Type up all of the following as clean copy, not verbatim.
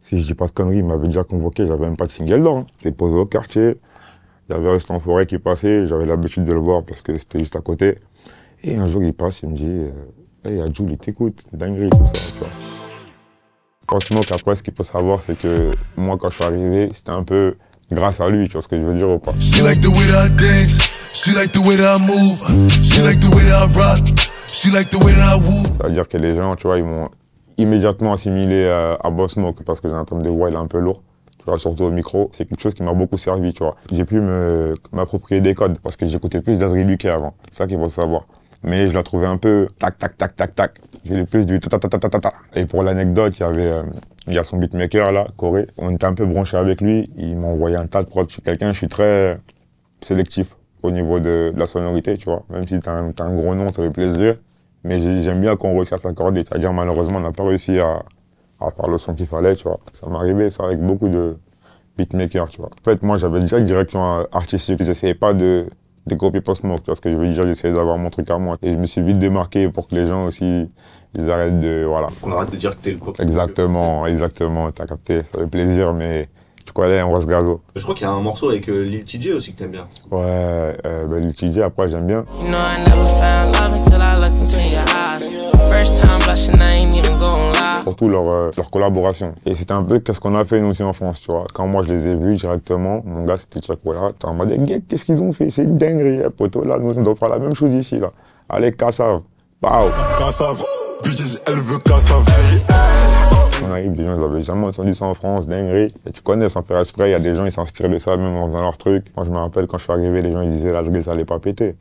Si je dis pas de conneries, il m'avait déjà convoqué, j'avais même pas de single d'or. Hein. J'étais posé au quartier, il y avait Restant Forêt qui passait, j'avais l'habitude de le voir parce que c'était juste à côté. Et un jour, il passe, il me dit hey, Adjoul, il t'écoute, dinguerie, tout ça, tu vois. Franchement, après, ce qu'il faut savoir, c'est que moi, quand je suis arrivé, c'était un peu grâce à lui, tu vois ce que je veux dire ou pas. C'est-à-dire que les gens, tu vois, ils m'ont immédiatement assimilé à Boss Smoke parce que j'ai un terme de voix, il est un peu lourd. Tu vois, surtout au micro, c'est quelque chose qui m'a beaucoup servi, tu vois. J'ai pu m'approprier des codes parce que j'écoutais plus d'Adri qu'avant. C'est ça qu'il faut savoir. Mais je la trouvais un peu tac, tac, tac, tac, tac. J'ai plus du ta ta ta ta ta ta. Et pour l'anecdote, il y a son beatmaker là, Corée. On était un peu branché avec lui. Il m'a envoyé un tas de prods. Je suis quelqu'un, je suis très sélectif au niveau de la sonorité, tu vois. Même si t'as un gros nom, ça fait plaisir. Mais j'aime bien qu'on réussisse à s'accorder. C'est-à-dire, malheureusement, on n'a pas réussi à faire le son qu'il fallait, tu vois. Ça m'arrivait, ça, avec beaucoup de beatmakers, tu vois. En fait, moi, j'avais déjà une direction artistique. J'essayais pas de copier Boss Smoke, tu vois ce que je veux dire, j'essayais d'avoir mon truc à moi. Et je me suis vite démarqué pour que les gens aussi, ils arrêtent de, voilà. On arrête de dire que t'es le copain. Exactement, exactement, t'as capté, ça fait plaisir, mais tu connais, on reste gazo. Je crois qu'il y a un morceau avec Lil TJ aussi que t'aimes bien. Ouais, Lil TJ, après, j'aime bien. Surtout leur collaboration. Et c'était un peu qu'est-ce qu'on a fait nous aussi en France, tu vois. Quand moi je les ai vus directement, mon gars c'était Chakola, t'es en mode qu'est-ce qu'ils ont fait, c'est une dinguerie, hein, poteau, là, nous on doit faire la même chose ici, là. Allez, Kassav, pow. Kassav, bitches, elle veut Kassav. On arrive, des gens ils avaient jamais entendu ça en France, dinguerie. Et tu connais, sans faire exprès, il y a des gens ils s'inspirent de ça même en faisant leur truc. Moi je me rappelle quand je suis arrivé, les gens ils disaient la drill ça allait pas péter.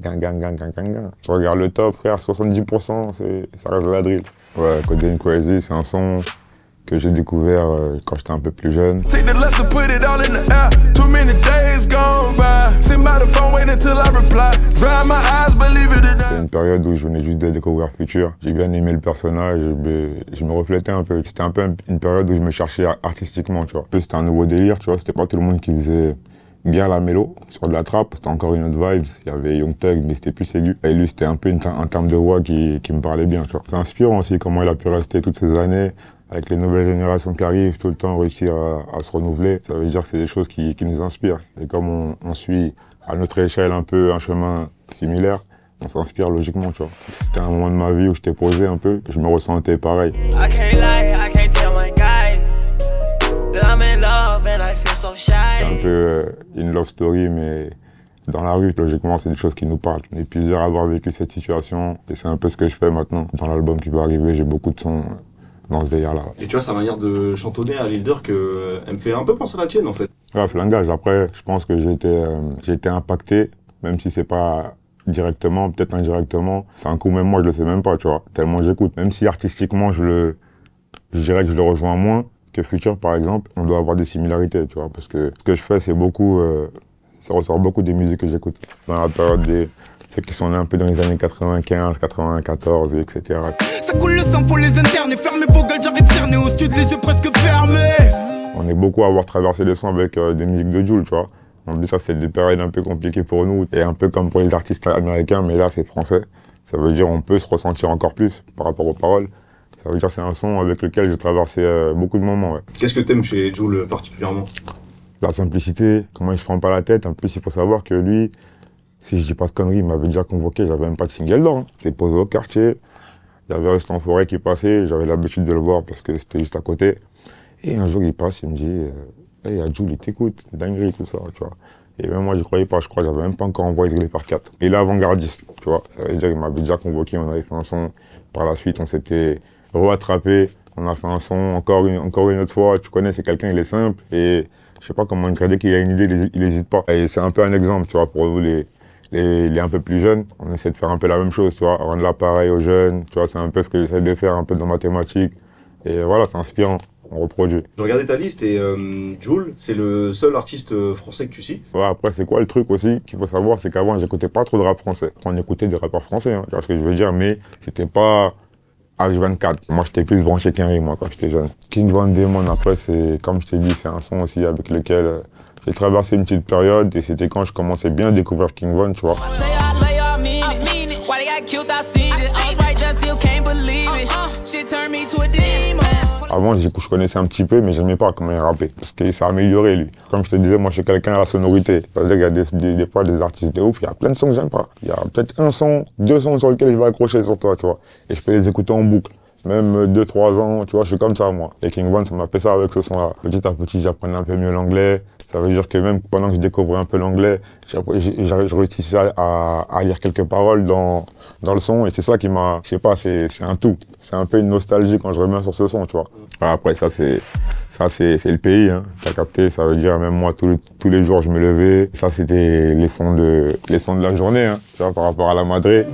Gang, gang, gang, gang, gang, gang. Tu regardes le top, frère, 70%, ça reste de la drill. Ouais, Codeine Crazy, c'est un son que j'ai découvert quand j'étais un peu plus jeune. C'est une période où je venais juste de découvrir Future. J'ai bien aimé le personnage, je me reflétais un peu. C'était un peu une période où je me cherchais artistiquement, tu vois. En plus, c'était un nouveau délire, tu vois, c'était pas tout le monde qui faisait bien la mélo, sur de la trappe, c'était encore une autre vibe, il y avait Young Thug, mais c'était plus aigu. Et lui, c'était un peu un terme de voix qui me parlait bien, tu vois. C'est inspirant aussi comment il a pu rester toutes ces années, avec les nouvelles générations qui arrivent, tout le temps réussir à se renouveler. Ça veut dire que c'est des choses qui nous inspirent. Et comme on suit à notre échelle un peu un chemin similaire, on s'inspire logiquement, tu vois. C'était un moment de ma vie où j'étais posé un peu, je me ressentais pareil. C'est un peu une love story, mais dans la rue, logiquement, c'est des choses qui nous parlent. On est plusieurs à avoir vécu cette situation, et c'est un peu ce que je fais maintenant. Dans l'album qui va arriver, j'ai beaucoup de sons dans ce délire-là. Et tu vois, sa manière de chantonner à Lil Durk, elle me fait un peu penser à la tienne, en fait. Ouais, flingage. Après, je pense que j'ai été impacté, même si c'est pas directement, peut-être indirectement. C'est un coup, même moi, je le sais même pas, tu vois, tellement j'écoute. Même si artistiquement, je dirais que je le rejoins moins que Future, par exemple, on doit avoir des similarités, tu vois, parce que ce que je fais, c'est beaucoup, ça ressort beaucoup des musiques que j'écoute. Dans la période ceux qui sont nés un peu dans les années 95, 94, etc. Ça coule le sang, faut les interner, fermez vos gueules, j'arrive cerné au studio, les yeux presque fermés. On est beaucoup à avoir traversé les sons avec des musiques de Jul, tu vois. En plus, ça, c'est des périodes un peu compliquées pour nous, et un peu comme pour les artistes américains, mais là, c'est français. Ça veut dire on peut se ressentir encore plus par rapport aux paroles. Ça veut dire que c'est un son avec lequel j'ai traversé beaucoup de moments, ouais. Qu'est-ce que t'aimes chez Jul particulièrement? La simplicité, comment il se prend pas la tête. En plus, il faut savoir que lui, si je dis pas de conneries, il m'avait déjà convoqué, j'avais même pas de single d'or. Hein. J'étais posé au quartier, il y avait Restant Forêt qui passait, j'avais l'habitude de le voir parce que c'était juste à côté. Et un jour, il passe, il me dit hey, Adjoul, il t'écoute, dinguerie, tout ça, tu vois. Et même moi, je croyais pas, je crois, j'avais même pas encore envoyé de par 4. Et là, avant-gardiste, tu vois. Ça veut dire qu'il m'avait déjà convoqué, on avait fait un son. Par la suite, on s'était rattrapé, on a fait un son encore une autre fois. Tu connais, c'est quelqu'un, il est simple. Et je sais pas comment dire, dès qu'il a une idée, il hésite pas. Et c'est un peu un exemple, tu vois, pour vous, les un peu plus jeunes. On essaie de faire un peu la même chose, tu vois, rendre l'appareil aux jeunes. Tu vois, c'est un peu ce que j'essaie de faire un peu dans ma thématique. Et voilà, c'est inspirant. On reproduit. Je regardais ta liste et Jul, c'est le seul artiste français que tu cites. Ouais, après, c'est quoi le truc aussi qu'il faut savoir, c'est qu'avant, j'écoutais pas trop de rap français. On écoutait des rappeurs français, hein, tu vois ce que je veux dire, mais c'était pas H24. Moi, j'étais plus branché qu'Henry, moi, quand j'étais jeune. King Von Demon, après, c'est, comme je t'ai dit, c'est un son aussi avec lequel j'ai traversé une petite période et c'était quand je commençais bien à découvrir King Von, tu vois. Avant, je connaissais un petit peu, mais j'aimais pas comment il rappait. Parce qu'il s'est amélioré, lui. Comme je te disais, moi, je suis quelqu'un à la sonorité. C'est-à-dire qu'il y a des fois des artistes de ouf, il y a plein de sons que j'aime pas. Il y a peut-être un son, 2 sons sur lesquels je vais accrocher sur toi, tu vois. Et je peux les écouter en boucle. Même 2-3 ans, tu vois, je suis comme ça, moi. Et King Von, ça m'a fait ça avec ce son-là. Petit à petit, j'apprenais un peu mieux l'anglais. Ça veut dire que même pendant que je découvrais un peu l'anglais, je réussissais à lire quelques paroles dans le son. Et c'est ça qui m'a, je sais pas, c'est un tout. C'est un peu une nostalgie quand je remets sur ce son, tu vois. Après, ça, c'est le pays, hein. T'as capté, ça veut dire, même moi, tous les jours, je me levais. Ça, c'était les sons de la journée, hein. Tu vois, par rapport à la Madré.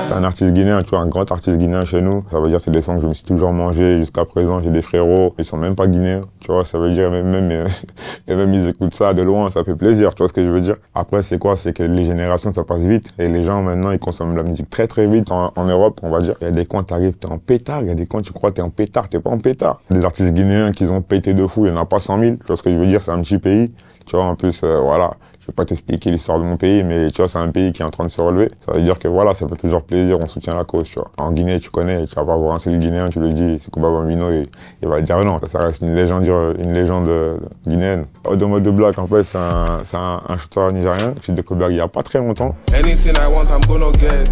C'est un artiste guinéen, tu vois, un grand artiste guinéen chez nous. Ça veut dire que c'est des sons que je me suis toujours mangé jusqu'à présent. J'ai des frérots, ils sont même pas guinéens, tu vois. Ça veut dire même ils écoutent ça de loin, ça fait plaisir, tu vois ce que je veux dire. Après, c'est quoi? C'est que les générations, ça passe vite. Et les gens, maintenant, ils consomment la musique très très vite en Europe, on va dire. Il y a des coins, t'arrives, t'es en pétard. Il y a des coins, tu crois, t'es en pétard, t'es pas en pétard. Des artistes guinéens qui ont pété de fou, il y en a pas 100 000. Tu vois ce que je veux dire? C'est un petit pays. Tu vois, en plus, voilà. Je vais pas t'expliquer l'histoire de mon pays, mais tu vois, c'est un pays qui est en train de se relever. Ça veut dire que voilà, ça fait toujours plaisir, on soutient la cause, tu vois. En Guinée, tu connais, tu vas pas voir un seul Guinéen, tu le dis, c'est Kuba Bambino, et il va te dire non. Ça reste une légende guinéenne. Odomo de Black, en fait, c'est un chanteur nigérien que j'ai découvert il y a pas très longtemps. Anything I want, I'm gonna get.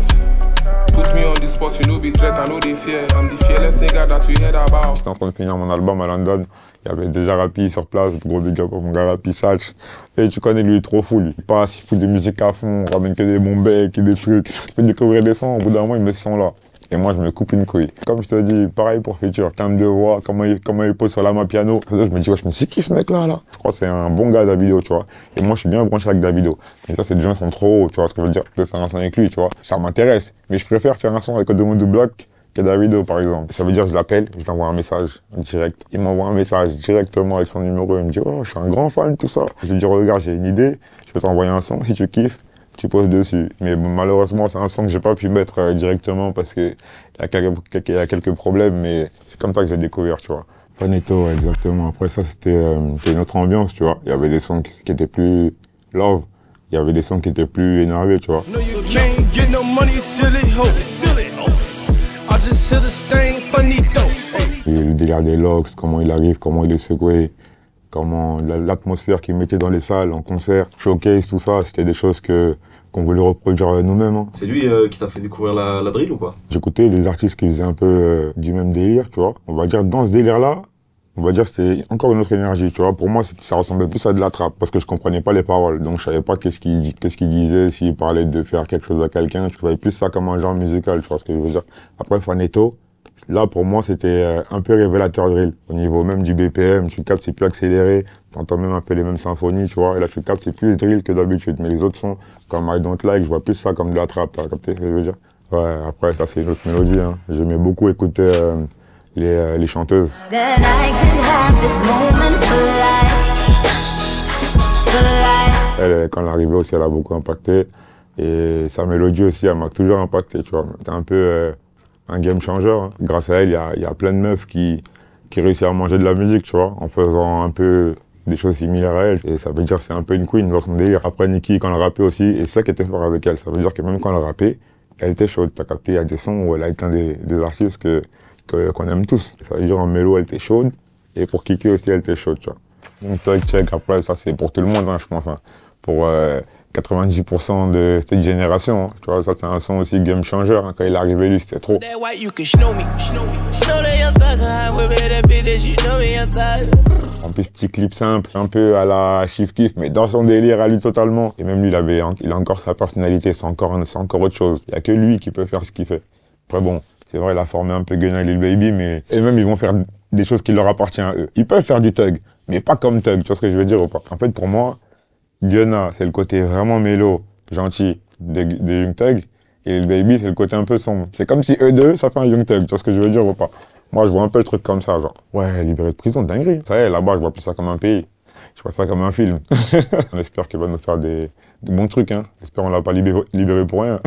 Put me on the spot, you know, be threat, I know they fear. I'm the fearless nigga that you heard about. J'étais en train de finir mon album à London. Il y avait déjà Rapi sur place, gros big up pour mon gars Rapi Satch. Et tu connais, lui, il est trop fou, lui. Il passe, il fout de musique à fond, on ramène que des bons becs et des trucs. Il fait découvrir des sons, au bout d'un moment, il met ce son-là. Et moi, je me coupe une couille. Comme je te dis, pareil pour Future. Terme de voix, comment il pose sur la main piano. Je me dis, ouais, c'est qui ce mec-là, là? Je crois que c'est un bon gars Davido, tu vois. Et moi, je suis bien branché avec Davido. Mais ça, ces gens sont trop hauts, tu vois ce que je veux dire. Je peux faire un son avec lui, tu vois. Ça m'intéresse. Mais je préfère faire un son avec Odomo de Black que Davido, par exemple. Ça veut dire, je l'appelle, je lui envoie un message direct. Il m'envoie un message directement avec son numéro. Il me dit, oh, je suis un grand fan, tout ça. Je lui dis, regarde, j'ai une idée. Je peux t'envoyer un son si tu kiffes. Tu poses dessus. Mais bon, malheureusement, c'est un son que j'ai pas pu mettre directement parce que il y a quelques problèmes, mais c'est comme ça que j'ai découvert, tu vois. Paneto, exactement. Après ça, c'était une autre ambiance, tu vois. Il y avait des sons qui étaient plus love. Il y avait des sons qui étaient plus énervés, tu vois. Et le délire des locks, comment il arrive, comment il est secoué. Comment l'atmosphère qu'il mettait dans les salles, en concert, showcase, tout ça, c'était des choses qu'on voulait reproduire nous-mêmes. Hein. C'est lui qui t'a fait découvrir la drill ou pas? J'écoutais des artistes qui faisaient un peu du même délire, tu vois. On va dire, dans ce délire-là, on va dire c'était encore une autre énergie, tu vois. Pour moi, ça ressemblait plus à de la trappe, parce que je comprenais pas les paroles. Donc je savais pas qu'est-ce qu'il disait, s'il parlait de faire quelque chose à quelqu'un. Je voyais plus ça comme un genre musical, tu vois ce que je veux dire. Après, Faneto, là, pour moi, c'était un peu révélateur drill. Au niveau même du BPM, tu captes, c'est plus accéléré. T'entends même un peu les mêmes symphonies, tu vois. Et là, tu captes, c'est plus drill que d'habitude. Mais les autres sons, comme I Don't Like, je vois plus ça comme de la trappe, t'as capté ce que je veux dire? Ouais, après, ça, c'est une autre mélodie, hein. J'aimais beaucoup écouter les chanteuses. Elle, quand elle est arrivée aussi, elle a beaucoup impacté. Et sa mélodie aussi, elle m'a toujours impacté, tu vois. C'est un peu un game changer. Hein. Grâce à elle, il y a plein de meufs qui réussissent à manger de la musique, tu vois, en faisant un peu des choses similaires à elle. Et ça veut dire que c'est un peu une queen dans son délire. Après, Nicki, quand elle rappait aussi, et c'est ça qui était fort avec elle. Ça veut dire que même quand elle rappait, elle était chaude. T'as capté, il y a des sons où elle a été des artistes qu'on aime tous. Ça veut dire en mélo, elle était chaude. Et pour Kiki aussi, elle était chaude, tu vois. Donc, Thug Check, après, ça, c'est pour tout le monde, hein, je pense. Hein. Pour 90% de cette génération. Hein. Tu vois, ça, c'est un son aussi game changer. Hein. Quand il est arrivé, lui, c'était trop. En plus, petit clip simple, un peu à la Chief Keef, mais dans son délire à lui totalement. Et même lui, il a encore sa personnalité, c'est encore autre chose. Il n'y a que lui qui peut faire ce qu'il fait. Après, bon, c'est vrai, il a formé un peu Gunna et Lil Baby, mais... Et même, ils vont faire des choses qui leur appartiennent à eux. Ils peuvent faire du Thug, mais pas comme Thug, tu vois ce que je veux dire ou pas? En fait, pour moi, Gunna, c'est le côté vraiment mélo, gentil de Young Thug, et Lil Baby, c'est le côté un peu sombre. C'est comme si eux deux, ça fait un Young Thug, tu vois ce que je veux dire ou pas? Moi, je vois un peu le truc comme ça, genre, ouais, libéré de prison, dinguerie. Ça y est, là-bas, je vois plus ça comme un pays. Je vois ça comme un film. On espère qu'il va nous faire des bons trucs, hein. J'espère qu'on l'a pas libéré pour rien.